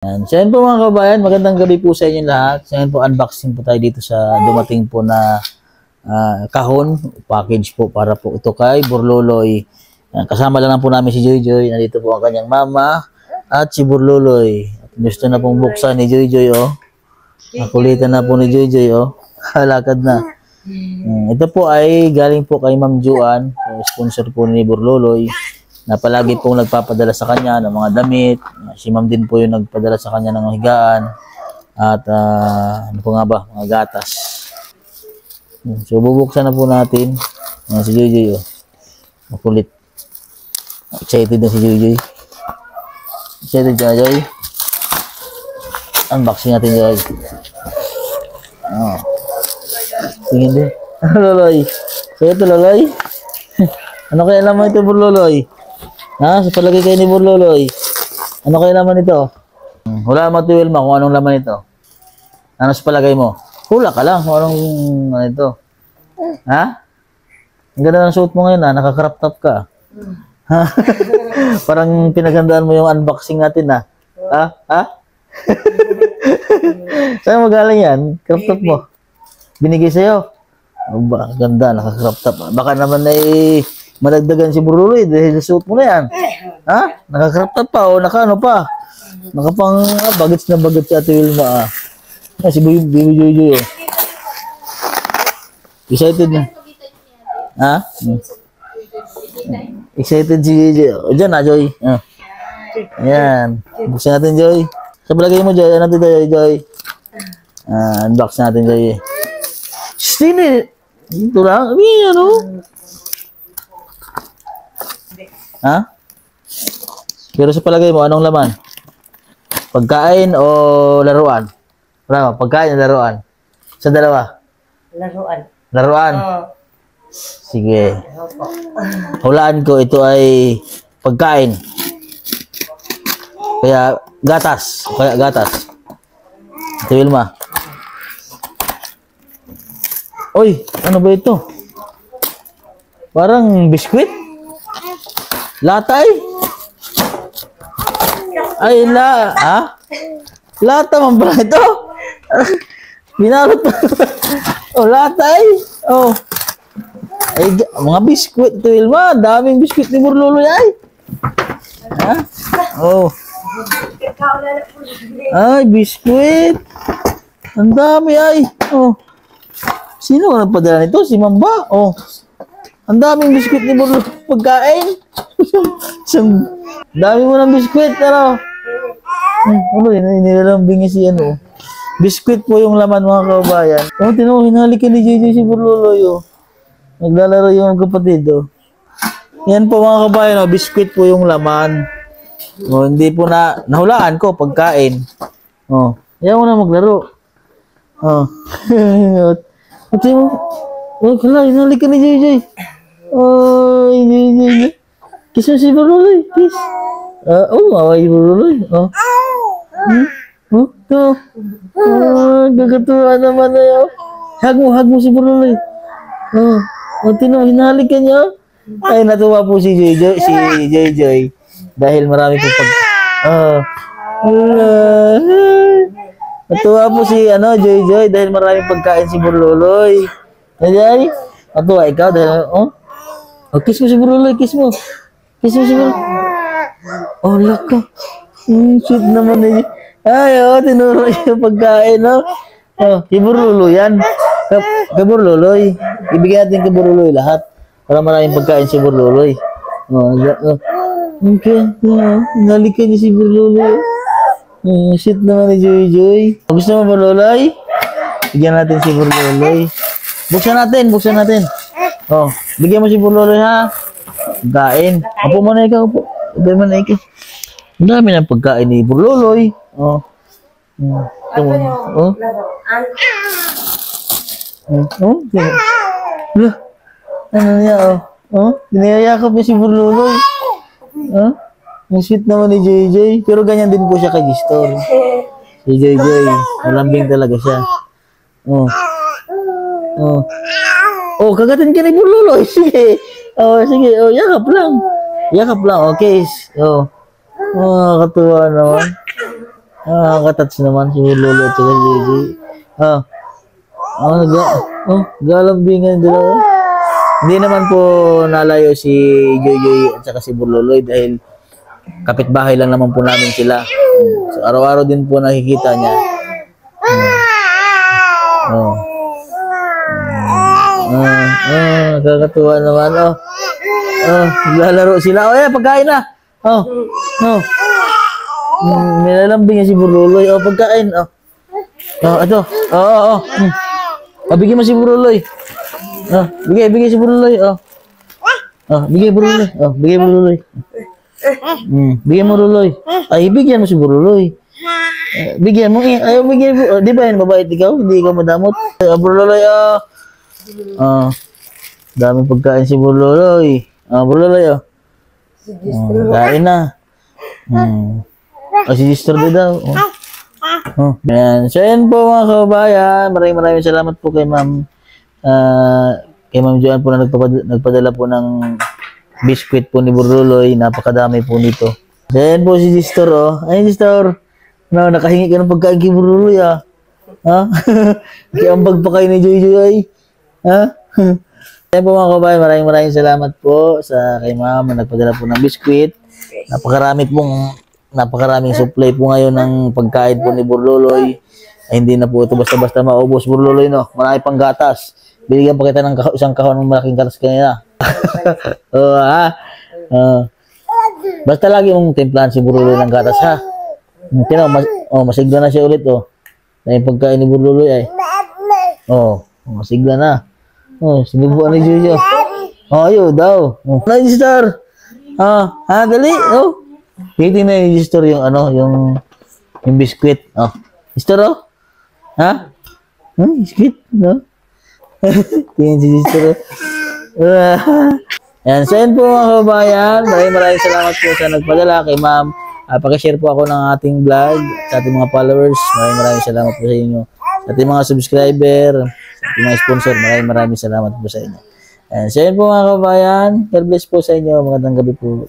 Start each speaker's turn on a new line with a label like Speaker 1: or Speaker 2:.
Speaker 1: Yan. So, yan po mga kabayan, magandang gabi po sa inyo lahat. So, yan po, unboxing po tayo dito sa dumating po na kahon, package po para po ito kay Burloloy. Yan. Kasama lang po namin si Joy. Nandito po ang kanyang mama at si Burloloy. At gusto na pong buksan ni Joy, oh. Nakulitan na po ni Joy, oh. Halakad na. Ito po ay galing po kay Ma'am Juan, sponsor po ni Burloloy, na palagi pong nagpapadala sa kanya ng mga damit. Si Ma'am din po yung nagpadala sa kanya ng higaan at ano po nga ba, mga gatas. So bubuksan na po natin. Si Joy, oh. Makulit. Excited na si Joy. Excited ka, Joy? Unboxing natin, Joy. Oh. Tingin din. Loloy. Kaya ito, Loloy. Ano kaya naman ito, Burloloy? Ha? Sa palagay kayo ni Burloloy. Ano kaya laman ito? Hula mo, Wilma, kung anong laman ito. Ano sa palagay mo? Hula ka lang kung anong ano ito. Ha? Ang ganda ng suot mo ngayon, ha? Naka-crop top ka. Ha? Parang pinaghandaan mo yung unboxing natin, ha? Ha? Ha? Saan mo galing yan? Crop top mo? Binigay sa'yo? Oh, ba, ganda, naka-crop top. Baka naman ay madagdagan si Burloloy dahil suot mo na yan. Ha? Naka-crop top pa o naka-ano pa? Nakapang bagets na bagets si Ate Wilma. Si Baby Joy, oh. Excited na. Ha? Excited si Joy. O, dyan na, Joy. Ayan. Buksan natin, Joy. Sa balagay mo, Joy. Ano natin tayo, Joy? Unbox natin, Joy. Sini. Ito lang. Ano? Ha? Pero sa palagay mo, anong laman? Pagkain o laruan? Wala, pagkain o laruan? Sa dalawa?
Speaker 2: Laruan.
Speaker 1: Laruan? Sige. Hulaan ko, ito ay pagkain. Kaya gatas. Kaya gatas. Ito, Wilma. Oy, ano ba ito? Parang biskwit? Latay? Ay, ha? Lata man pala ito? Binalot pa. Oh, latay? Oh. Ay, mga biskwit ito, Wilma. Daming biskwit ni Burloloy, ay. Ha? Oh. Ay, biskwit. Ang dami, ay. Oh. Sino ang nagpadala nito? Si Mamba? Oh. Ang daming biskwit ni Burloloy. Pagkain. Dami mo ng biskwit, pero ano yun, nilalambing niya si ano. Biskwit po yung laman, mga kabayan. Oh, tino, hinalikan ni JJ si Burloloy, oh. Naglalaro yung kapatid, oh. Yan po, mga kabayan, oh, biskwit po yung laman. Oh, hindi po nahulaan ko pagkain. Oh, ayaw mo na maglaro. Oh. Ito mo. Oh, kala, hinalikan ni JJ. Oh, JJ. Kiss mo si Burloloy, kiss. Maway Burloloy. Oh. Oh, ito. Gagatuwa naman na yun. Hug mo si Burloloy. Tino, hinalikan niya. Ay, natuwa po si JJ. Dahil marami po natuwa po si, JJ, dahil maraming pagkain si Burloloy. JJ, natuwa ikaw dahil, kiss mo si Burloloy, kiss mo. Kiss mo si Burloloy. Oh, laka. Sweet naman eh. Ay, tinuro yung pagkain, no? Si Burloloy yan. Kay Burloloy. Ibigay natin kay Burloloy lahat. Para maraming pagkain si Burloloy. Okay. Nalikan niya si Burloloy. Sweet naman ni Joy. Gusto mo, Burloloy? Bigyan natin si Burloloy. Buksan natin. Oh, bigyan mo si Burloloy, ha? Pagkain. Upo mo na ikaw, upo. Upo mo na ikaw. Ang dami ng pagkain ni Burloloy. Oh. Ito mo. Oh. Ano niya, oh. Dinayayakap niya si Burloloy. Ang sweet naman ni JJ. Pero ganyan din po siya kay Gistor. Si JJ. Malambing talaga siya. Kagatin ka ni Burloloy. Sige. Sige. Yakap lang. Okay. Katuwa naman. Katats naman si Lolo at saka JJ. Galambingan dalawa. Hindi naman po nalayo si Joy at saka si Burloloy dahil kapitbahay lang naman po namin sila. So, araw-araw din po nakikita niya. Kakatuwa naman. Lalaro sila. Pagkain na. Nilalambing niya si Burloloy. Pagkain. Ito. Bigyan mo si Burloloy. Bigay si Burloloy. Bigay Burloloy. Bigay Burloloy. Bigyan mo Burloloy. Ay, bigyan mo si Burloloy. Bigyan mo. Ayaw bigyan mo. Di ba yan, mabait ikaw? Hindi ikaw madamot. Burloloy, daming pagkain si Burloloy. Burloloy, kain na. Si sister din daw. Yan. So, yan po mga kababayan. Maraming salamat po kay Ma'am Joanne po na nagpadala po ng biskwit po ni Burloloy. Napakadami po nito. So, yan po si sister, Ay, sister. Nakahingi ka ng pagkain kay Burloloy, Kaya ang pagpakain ni Joy, Yan po mga kababayan. Maraming salamat po sa kay Ma'am na nagpadala po ng biskwit. Napakaraming supply po ngayon ng pagkain po ni Burloloy. Hindi na po ito basta-basta maubos, Burloloy, no? Marami pang gatas. Binigyan pa kita ng isang kahon ng malaking gatas kanina. Basta lagi mong timplahan si Burloloy ng gatas, ha? Masigla na siya ulit, Dahil pagkain ni Burloloy, ay. Masigla na. Sinubuan ni Jojo. Ayaw daw. Sister. Dali. Titingnan ni Sister yung yung biskwit. Sister, biskwit, no? Tingnan si Sister. Yan, so yun po mga kababayan. Maraming salamat po sa nagpadala kay Ma'am. Pakishare po ako ng ating vlog sa ating mga followers. Maraming salamat po sa inyo. Sa ating mga subscriber, sa ating mga sponsor, maraming salamat po sa inyo. And so yun po mga kababayan. God bless po sa inyo. Magandang gabi po.